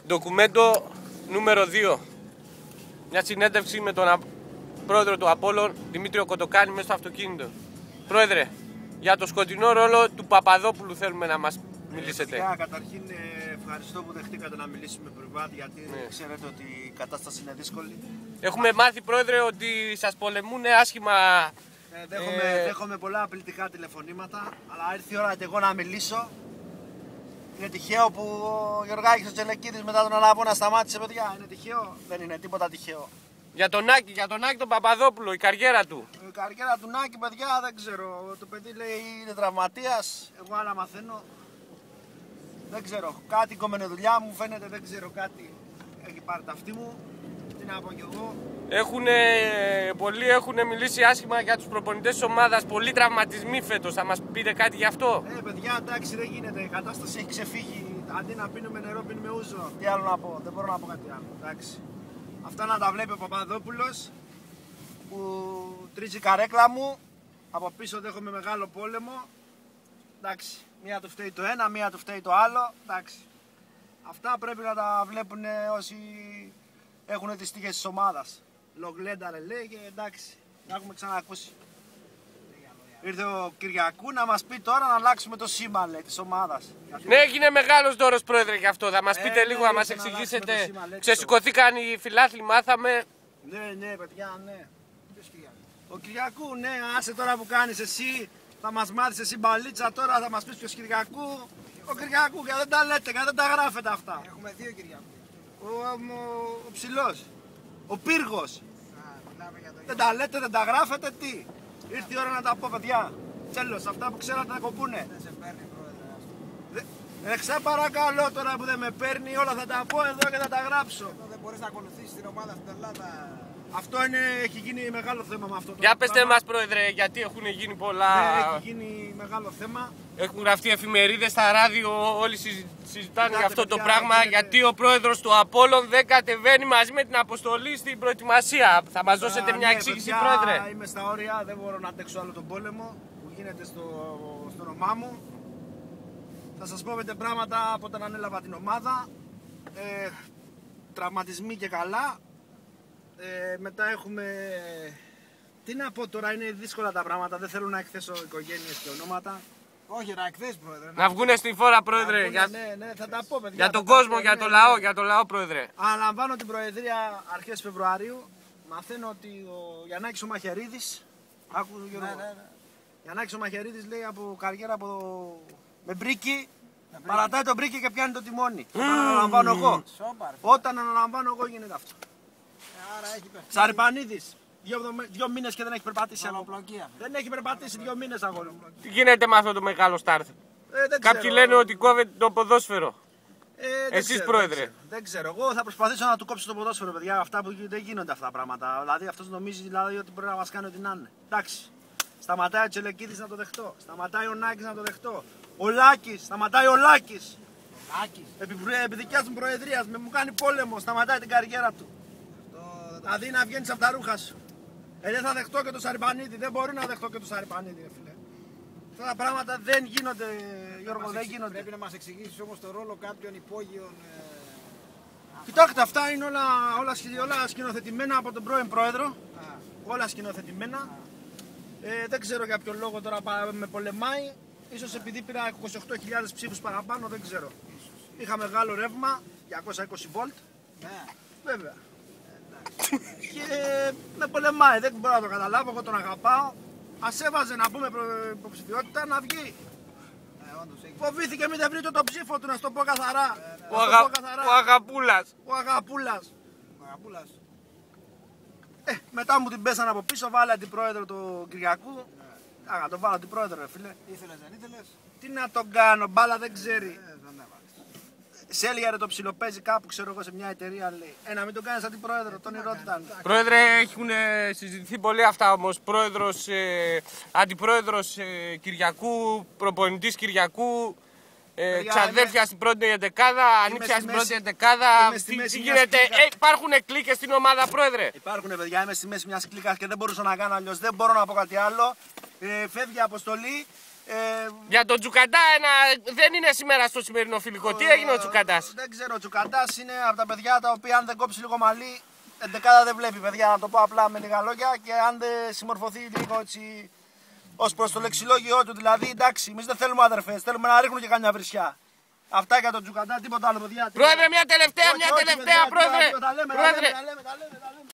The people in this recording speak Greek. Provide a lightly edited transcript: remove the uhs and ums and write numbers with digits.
Ντοκουμέντο νούμερο 2. Μια συνέντευξη με τον πρόεδρο του Απόλλων, Δημήτριο Κοντοκάνη, μέσα στο αυτοκίνητο. Πρόεδρε, για το σκοτεινό ρόλο του Παπαδόπουλου θέλουμε να μας μιλήσετε. Καταρχήν ευχαριστώ που δεχτήκατε να μιλήσουμε privat, γιατί ξέρετε ότι η κατάσταση είναι δύσκολη. Έχουμε μάθει, πρόεδρε, ότι σας πολεμούν άσχημα. Δέχομαι πολλά απειλητικά τηλεφωνήματα, αλλά ήρθε η ώρα και εγώ να μιλήσω. Είναι τυχαίο που ο Γιωργάκης ο Τσελεκίδης μετά τον Αναβόνα σταμάτησε, παιδιά? Είναι τυχαίο? Δεν είναι τίποτα τυχαίο. Για τον Άκη τον Παπαδόπουλο, η καριέρα του. Η καριέρα του Νάκη, παιδιά, δεν ξέρω. Το παιδί λέει είναι τραυματίας, εγώ άλλα μαθαίνω. Δεν ξέρω, κάτι κομμενε δουλειά μου φαίνεται, δεν ξέρω, κάτι έχει πάρει τα αυτή μου. Τι να πω κι εγώ. Πολλοί έχουν μιλήσει άσχημα για τους προπονητές της ομάδας, πολλοί τραυματισμοί φέτος. Θα μας πείτε κάτι γι' αυτό? Παιδιά, εντάξει, δεν γίνεται. Η κατάσταση έχει ξεφύγει. Αντί να πίνουμε νερό, πίνουμε ούζο. Τι άλλο να πω, δεν μπορώ να πω κάτι άλλο. Εντάξει. Αυτά να τα βλέπει ο Παπαδόπουλος που τρίζει καρέκλα μου. Από πίσω δέχομαι μεγάλο πόλεμο. Εντάξει. Μία του φταίει το ένα, μία του φταίει το άλλο. Εντάξει. Αυτά πρέπει να τα βλέπουν όσοι έχουν τις τύχες της ομάδας. Λογλένταρε λέει και εντάξει. Τα έχουμε ξανακούσει. Ήρθε ο Κυριακού να μας πει τώρα να αλλάξουμε το σήμα, λέει, της ομάδας. Ναι, έγινε μεγάλος δώρος, πρόεδρε, γι' αυτό. Θα μας πείτε λίγο, να μας εξηγήσετε. Ξεσηκωθήκαν οι φιλάθλοι, μάθαμε. Ναι, παιδιά, ναι. Ο Κυριακού, ναι, άσε τώρα που κάνεις εσύ. Θα μας μάθεις εσύ μπαλίτσα τώρα, θα μας πεις ποιος Κυριακού. Ο Κυριακού, και δεν τα λέτε, και δεν τα γράφετε αυτά. Έχουμε δύο Κυριακού. Ο ψηλός. Ο πύργος. Δεν τα λέτε, δεν τα γράφετε, τι? Ήρθε η ώρα να τα πω, παιδιά. Τέλος, αυτά που ξέρατε να κοπούνε. Δεν σε παίρνει, πρόεδρε. Σε παρακαλώ τώρα που δεν με παίρνει, όλα θα τα πω εδώ και θα τα γράψω. Εδώ δεν μπορείς να ακολουθήσεις την ομάδα στην Ελλάδα. Αυτό έχει γίνει μεγάλο θέμα με αυτό. Για πέστε μας, πρόεδρε, γιατί έχουν γίνει πολλά. Έχει γίνει μεγάλο θέμα. Έχουν γραφτεί εφημερίδες στα ράδιο, όλοι συζητάνε για αυτό το πράγμα. Γιατί ο πρόεδρος του Απόλλων δεν κατεβαίνει μαζί με την αποστολή στην προετοιμασία. Θα μας δώσετε μια εξήγηση, πρόεδρε? Είμαι στα όρια, δεν μπορώ να αντέξω άλλο τον πόλεμο που γίνεται στο όνομά μου. Θα σας πω 5 πράγματα από όταν ανέλαβα την ομάδα. Τραυματισμοί και καλά. Μετά έχουμε. Τι να πω τώρα, είναι δύσκολα τα πράγματα. Δεν θέλω να εκθέσω οικογένειες και ονόματα. Όχι, να εκθέσεις, πρόεδρε. Να βγούνε στην φόρα, πρόεδρε. Ναι, θα τα πω, παιδιά. Για τον κόσμο, για το λαό, για το λαό, πρόεδρε. Αναλαμβάνω την προεδρία αρχές Φεβρουαρίου. Μαθαίνω ότι ο Γιαννάκης ο Μαχαιρίδης. Άκου, Γιώργο. Ναι. Γιαννάκης ο Μαχαιρίδης λέει από καριέρα με μπρίκι. Παρατάει τον μπρίκι και πιάνει το τιμόνι. Όταν αναλαμβάνω εγώ. Όταν αναλαμβάνω εγώ γίνεται αυτό. Άρα έχει πέφτει. Σαρπανίδης. 2 μήνες και δεν έχει περπατήσει. Δεν έχει περπατήσει 2 μήνες, αγόρι μου. Τι γίνεται με αυτό το μεγάλο στάρθ? Κάποιοι λένε ότι κόβεται το ποδόσφαιρο. Εσείς, πρόεδρε? Δεν ξέρω. Εγώ θα προσπαθήσω να του κόψω το ποδόσφαιρο, παιδιά. Αυτά που δεν γίνονται αυτά τα πράγματα. Δηλαδή αυτός νομίζει ότι μπορεί να μας κάνει ό,τι να είναι. Εντάξει. Σταματάει ο Τσελεκίδης να το δεχτώ. Σταματάει ο Νάκης να το δεχτώ. Ο Λάκης. Σταματάει ο Λάκης. Επί δικιάς μου προεδρίας. Μου κάνει πόλεμο. Σταματάει την καριέρα του. Δηλαδή να βγαίνεις από τα ρούχα σου. Δεν θα δεχτώ και το Σαρπανίδη. Δεν μπορεί να δεχτώ και το Σαρπανίδη, φίλε. Αυτά τα πράγματα δεν γίνονται, Γιώργο, δεν γίνονται. Πρέπει να μας εξηγήσεις όμως το ρόλο κάποιων υπόγειων. Κοιτάξτε, αυτά είναι όλα σκηνοθετημένα από τον πρώην πρόεδρο. Όλα σκηνοθετημένα. Δεν ξέρω για ποιο λόγο τώρα με πολεμάει. Ίσως επειδή πήρα 28.000 ψήφους παραπάνω, δεν ξέρω. Είχα μεγάλο ρεύμα, 220 βολτ. Βέβαια. Και με πολεμάει, δεν μπορώ να το καταλάβω, εγώ τον αγαπάω. Ας έβαζε να πούμε υποψηφιότητα να βγει. Φοβήθηκε μην δεν βρει το ψήφο του, να στο πω καθαρά. Ο Αγαπούλας. Ο Αγαπούλας. Μετά μου την πέσανε από πίσω, βάλε αντιπρόεδρο του Κυριακού. Να το βάλω αντιπρόεδρο, φίλε. Ήθελες, δεν ήθελες? Τι να τον κάνω, μπάλα δεν ξέρει. Σέλια ρε το ψιλοπαίζει κάπου, ξέρω εγώ, σε μια εταιρεία, λέει. Να μην τον κάνεις αντιπρόεδρο, τον ερώτηταν. Πρόεδρε, έχουν συζητηθεί πολύ αυτά όμως. Πρόεδρος, αντιπρόεδρος Κυριακού, προπονητής Κυριακού, ξαδέρφια στην πρώτη εντεκάδα, ανήψια στην πρώτη εντεκάδα. Τι γίνεται, υπάρχουν κλίκες στην ομάδα, πρόεδρε? Υπάρχουν, παιδιά, είμαι στη μέση μιας κλίκας και δεν μπορούσα να κάνω αλλιώς. Δεν μπορώ να πω κάτι άλλο. Φεύγει η αποστολή. Για τον Τζουκαντά δεν είναι σήμερα στο σημερινό φιλικό. Τι έγινε ο Τζουκαντάς? Δεν ξέρω, ο Τζουκαντάς είναι από τα παιδιά τα οποία αν δεν κόψει λίγο μαλλί, εντεκάδα δεν βλέπει, παιδιά, να το πω απλά με λίγα λόγια, και αν δεν συμμορφωθεί λίγο έτσι ως προς το λεξιλόγιο του, δηλαδή εντάξει, εμείς δεν θέλουμε αδερφές, θέλουμε να ρίχνουν και καμιά βρισιά. Αυτά για τον Τζουκαντά, τίποτα άλλο, παιδιά. Πρόεδρε, μια τελευταία, πρόεδρε. Τα λέμε.